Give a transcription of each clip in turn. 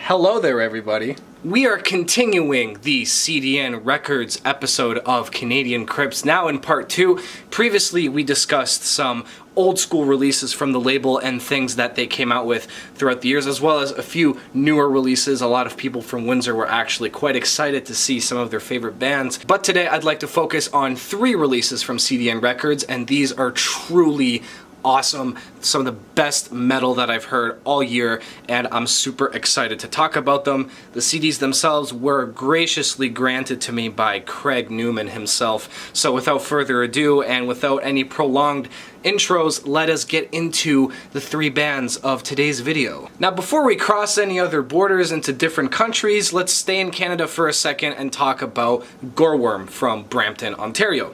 Hello there, everybody. We are continuing the CDN Records episode of Canadian Crypts, now in part 2. Previously, we discussed some old school releases from the label and things that they came out with throughout the years, as well as a few newer releases. A lot of people from Windsor were actually quite excited to see some of their favorite bands. But today, I'd like to focus on 3 releases from CDN Records, and these are truly awesome, some of the best metal that I've heard all year, and I'm super excited to talk about them. The CDs themselves were graciously granted to me by Craig Newman himself. So without further ado, and without any prolonged intros, let us get into the 3 bands of today's video. Now, before we cross any other borders into different countries, let's stay in Canada for a second and talk about Goreworm from Brampton, Ontario.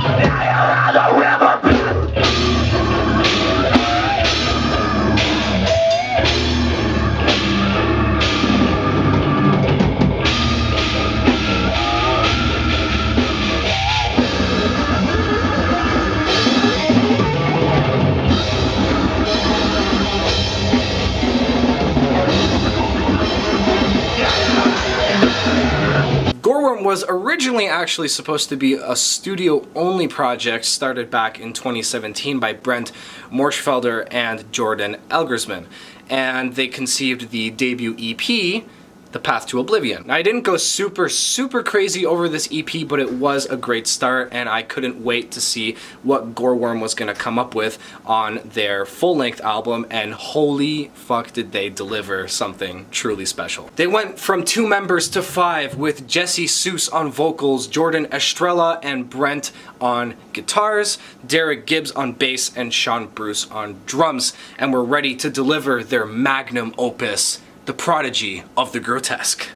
Gorworm was originally actually supposed to be a studio-only project started back in 2017 by Brent Morschfelder and Jordan Elgersman, and they conceived the debut EP, The Path to Oblivion. Now, I didn't go super crazy over this EP, but it was a great start, and I couldn't wait to see what Goreworm was going to come up with on their full-length album, and holy fuck did they deliver something truly special. They went from 2 members to 5, with Jesse Seuss on vocals, Jordan Estrella and Brent on guitars, Derek Gibbs on bass, and Sean Bruce on drums, and were ready to deliver their magnum opus, The Prodigy of the Grotesque.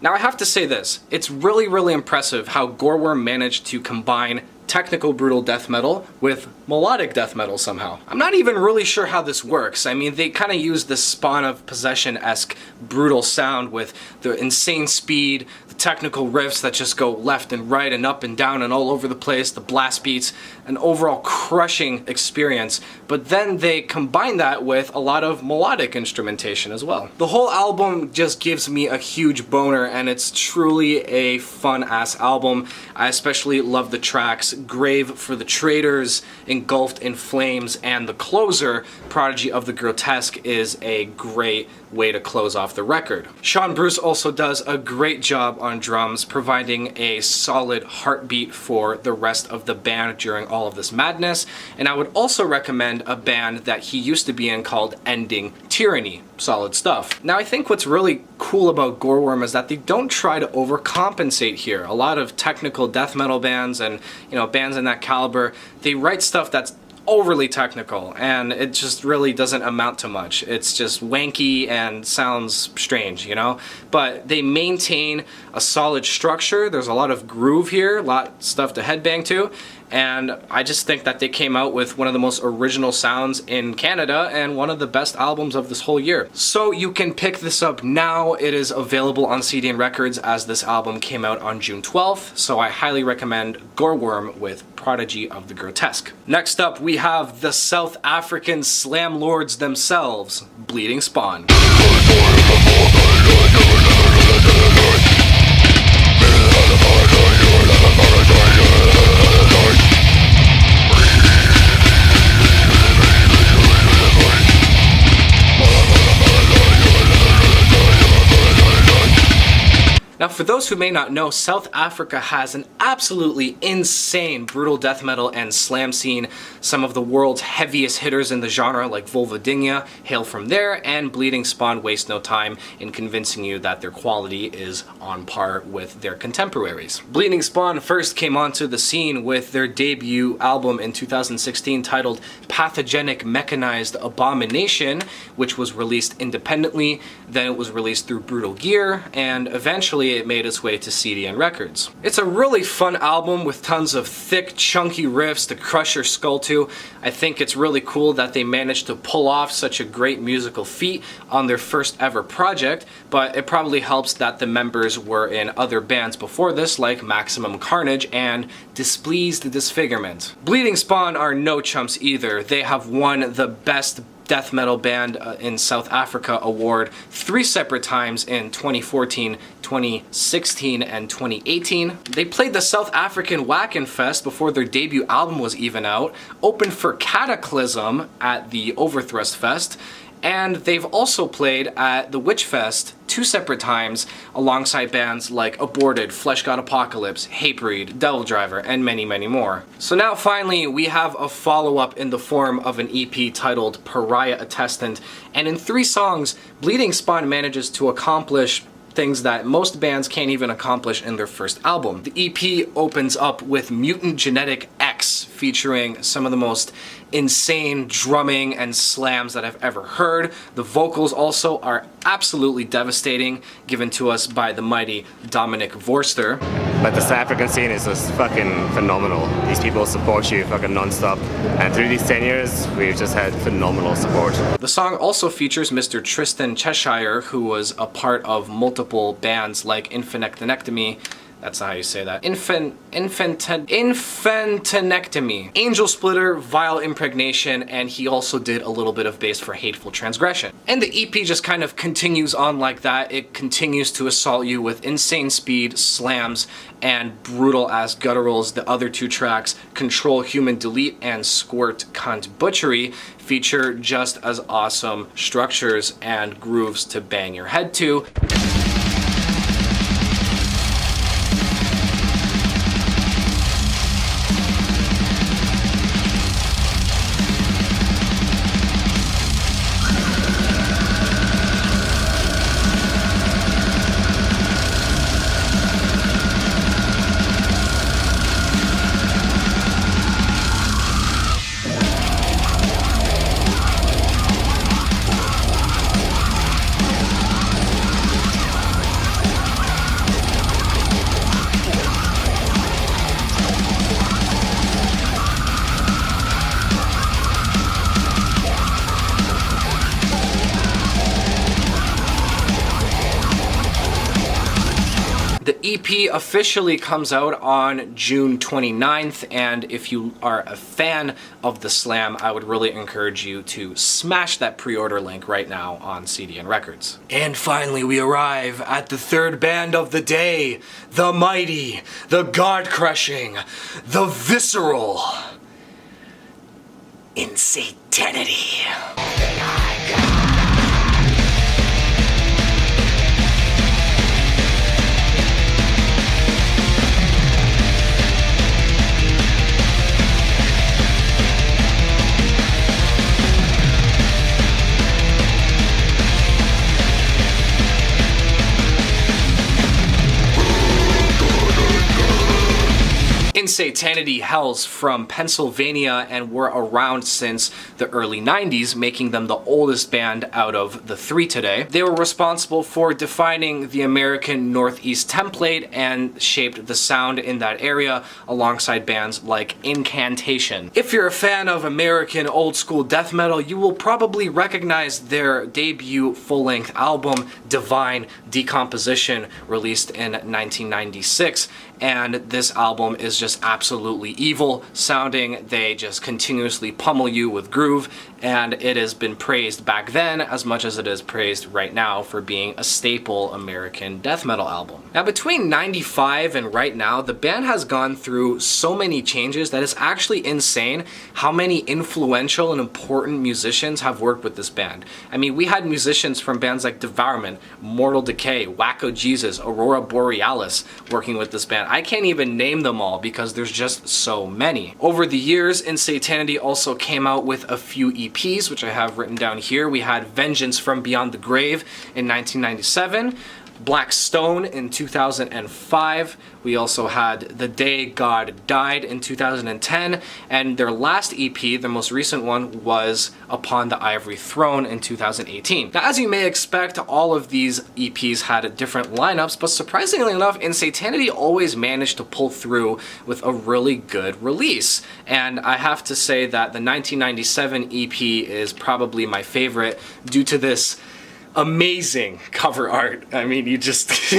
Now, I have to say this, it's really impressive how Gorworm managed to combine technical brutal death metal with melodic death metal somehow. I'm not even really sure how this works. I mean, they kind of use this Spawn of Possession-esque brutal sound with the insane speed, the technical riffs that just go left and right and up and down and all over the place, the blast beats, an overall crushing experience. But then they combine that with a lot of melodic instrumentation as well. The whole album just gives me a huge boner, and it's truly a fun-ass album. I especially love the tracks Grave for the Traitors, Engulfed in Flames, and the closer, Prodigy of the Grotesque, is a great way to close off the record. Sean Bruce also does a great job on drums, providing a solid heartbeat for the rest of the band during all of this madness. And I would also recommend a band that he used to be in called Ending Tyranny. Solid stuff. Now, I think what's really cool about Goreworm is that they don't try to overcompensate here. A lot of technical death metal bands and, bands in that caliber, they write stuff that's overly technical, and it just really doesn't amount to much. It's just wanky and sounds strange, But they maintain a solid structure. There's a lot of groove here, a lot of stuff to headbang to, and I just think that they came out with one of the most original sounds in Canada and one of the best albums of this whole year. So you can pick this up now. It is available on CDN Records as this album came out on June 12th, so I highly recommend Goreworm with Prodigy of the Grotesque. Next up, we have the South African slam lords themselves, Bleeding Spawn. Now, for those who may not know, South Africa has an absolutely insane brutal death metal and slam scene. Some of the world's heaviest hitters in the genre, like Vulvodynia, hail from there, and Bleeding Spawn waste no time in convincing you that their quality is on par with their contemporaries. Bleeding Spawn first came onto the scene with their debut album in 2016 titled Pathogenic Mechanized Abomination, which was released independently. Then it was released through Brutal Gear, and eventually it made its way to CDN Records. It's a really fun album with tons of thick, chunky riffs to crush your skull to. I think it's really cool that they managed to pull off such a great musical feat on their first ever project, but it probably helps that the members were in other bands before this, like Maximum Carnage and Displeased Disfigurement. Bleeding Spawn are no chumps either. They have won the Best Death Metal Band in South Africa award 3 separate times in 2014, 2016, and 2018. They played the South African Wacken Fest before their debut album was even out, opened for Cataclysm at the Overthrust Fest, and they've also played at the Witch Fest 2 separate times alongside bands like Aborted, Flesh God Apocalypse, Hatebreed, Devil Driver, and many, many more. So now finally we have a follow-up in the form of an EP titled Pariah Attestant, and in 3 songs, Bleeding Spawn manages to accomplish things that most bands can't even accomplish in their first album. The EP opens up with Mutant Genetic X, featuring some of the most insane drumming and slams that I've ever heard. The vocals also are absolutely devastating, given to us by the mighty Dominic Vorster. But the South African scene is just fucking phenomenal. These people support you fucking non-stop, and through these 10 years, we've just had phenomenal support. The song also features Mr. Tristan Cheshire, who was a part of multiple bands like Infanectomy. That's not how you say that. Infantinectomy, Angel Splitter, Vile Impregnation, and he also did a little bit of bass for Hateful Transgression. And the EP just kind of continues on like that. It continues to assault you with insane speed, slams, and brutal ass gutturals. The other 2 tracks, Control Human Delete and Squirt Cunt Butchery, feature just as awesome structures and grooves to bang your head to. The EP officially comes out on June 29th, and if you are a fan of the Slam, I would really encourage you to smash that pre-order link right now on CDN Records. And finally we arrive at the 3rd band of the day, the mighty, the god-crushing, the visceral Insatanity. Insatanity hails from Pennsylvania and were around since the early 90s, making them the oldest band out of the 3 today. They were responsible for defining the American Northeast template and shaped the sound in that area alongside bands like Incantation. If you're a fan of American old school death metal, you will probably recognize their debut full-length album, Divine Decomposition, released in 1996. And this album is just absolutely evil sounding. They just continuously pummel you with groove, and it has been praised back then as much as it is praised right now for being a staple American death metal album. Now, between 95 and right now, the band has gone through so many changes that it's actually insane how many influential and important musicians have worked with this band. I mean, we had musicians from bands like Devourment, Mortal Decay, Wacko Jesus, Aurora Borealis working with this band. I can't even name them all because there's just so many. Over the years, Insatanity also came out with a few EPs, which I have written down here. We had Vengeance from Beyond the Grave in 1997, Black Stone in 2005. We also had The Day God Died in 2010, and their last EP, the most recent one, was Upon the Ivory Throne in 2018. Now, as you may expect, all of these EPs had different lineups, but surprisingly enough, Insatanity always managed to pull through with a really good release. And I have to say that the 1997 EP is probably my favorite due to this amazing cover art. I mean, you just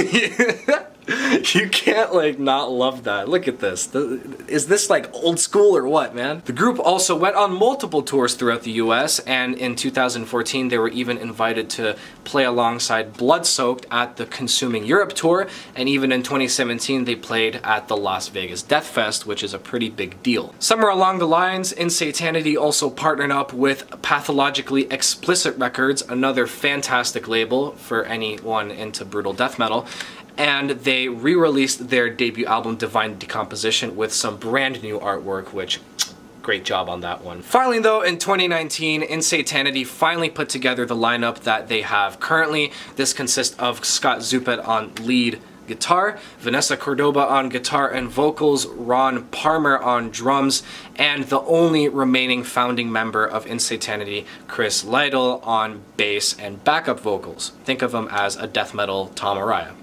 you can't like not love that. Look at this. Is this like old school or what, man? The group also went on multiple tours throughout the US, and in 2014 they were even invited to play alongside Bloodsoaked at the Consuming Europe tour, and even in 2017 they played at the Las Vegas Death Fest, which is a pretty big deal. Somewhere along the lines, Insatanity also partnered up with Pathologically Explicit Records, another fantastic label for anyone into brutal death metal, and they re-released their debut album Divine Decomposition with some brand new artwork, which great job on that one. Finally though, in 2019, Insatanity finally put together the lineup that they have currently. This consists of Scott Zuppet on lead guitar, Vanessa Cordoba on guitar and vocals, Ron Palmer on drums, and the only remaining founding member of Insatanity, Chris Lytle, on bass and backup vocals. Think of him as a death metal Tom Araya.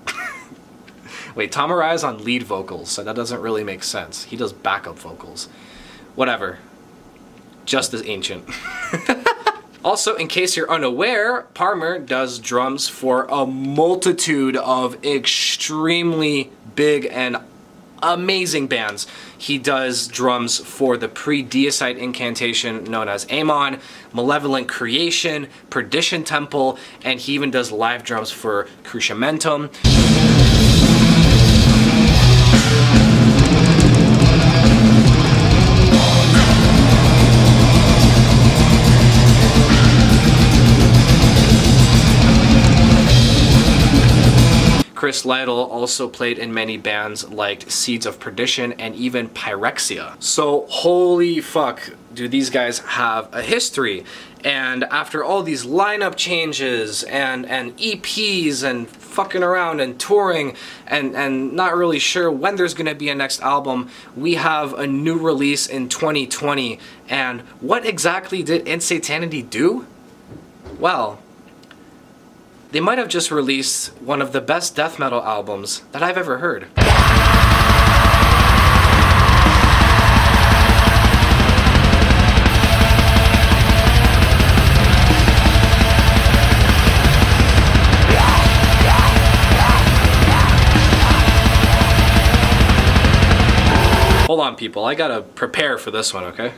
Wait, Tom Araya's on lead vocals, so that doesn't really make sense. He does backup vocals. Whatever. Just as ancient. Also, in case you're unaware, Palmer does drums for a multitude of extremely big and amazing bands. He does drums for the pre-deicide incantation known as Amon, Malevolent Creation, Perdition Temple, and he even does live drums for Cruciamentum. Chris Lytle also played in many bands like Seeds of Perdition and even Pyrexia. So holy fuck, do these guys have a history. And after all these lineup changes and EPs and fucking around and touring and not really sure when there's gonna be a next album, we have a new release in 2020. And what exactly did Insatanity do? Well, they might have just released one of the best death metal albums that I've ever heard. Hold on, people, I gotta prepare for this one, okay?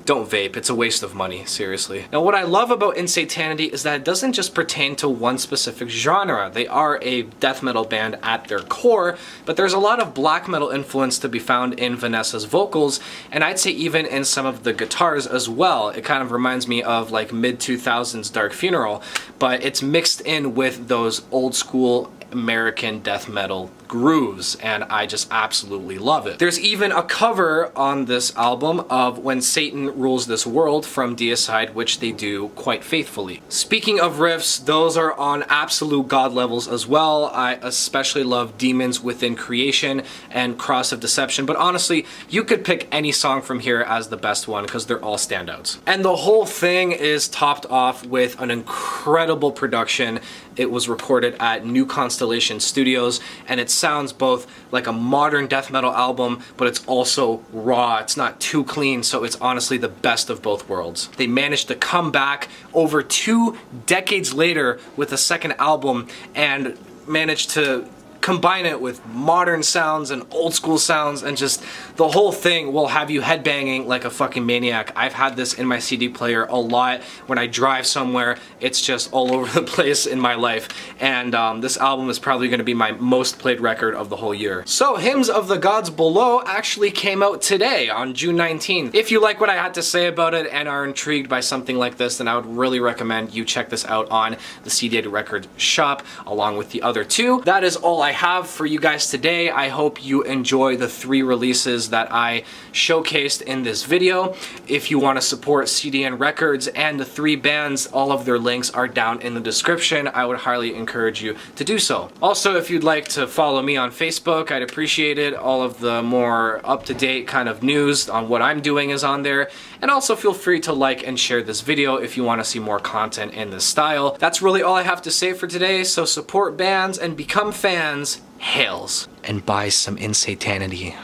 Don't vape, it's a waste of money, seriously. Now what I love about Insatanity is that it doesn't just pertain to one specific genre. They are a death metal band at their core, but there's a lot of black metal influence to be found in Vanessa's vocals, and I'd say even in some of the guitars as well. It kind of reminds me of like mid-2000s Dark Funeral, but it's mixed in with those old school American death metal grooves, and I just absolutely love it. There's even a cover on this album of When Satan Rules This World from Deicide, which they do quite faithfully. Speaking of riffs, those are on absolute god levels as well. I especially love Demons Within Creation and Cross of Deception, but honestly, you could pick any song from here as the best one because they're all standouts. And the whole thing is topped off with an incredible production. It was recorded at New Constellation Studios, and it sounds both like a modern death metal album, but it's also raw. It's not too clean, so it's honestly the best of both worlds. They managed to come back over 2 decades later with a second album and managed to combine it with modern sounds and old school sounds, and just the whole thing will have you headbanging like a fucking maniac. I've had this in my CD player a lot when I drive somewhere. It's just all over the place in my life, and this album is probably going to be my most played record of the whole year. So Hymns of the Gods Below actually came out today on June 19th. If you like what I had to say about it and are intrigued by something like this, then I would really recommend you check this out on the CDN Records shop along with the other two. That is all I have for you guys today. I hope you enjoy the 3 releases that I showcased in this video. If you want to support CDN Records and the 3 bands, all of their links are down in the description. I would highly encourage you to do so. Also, if you'd like to follow me on Facebook, I'd appreciate it. All of the more up-to-date kind of news on what I'm doing is on there. And also feel free to like and share this video if you want to see more content in this style. That's really all I have to say for today, so support bands and become fans. Hails. And buy some Insatanity.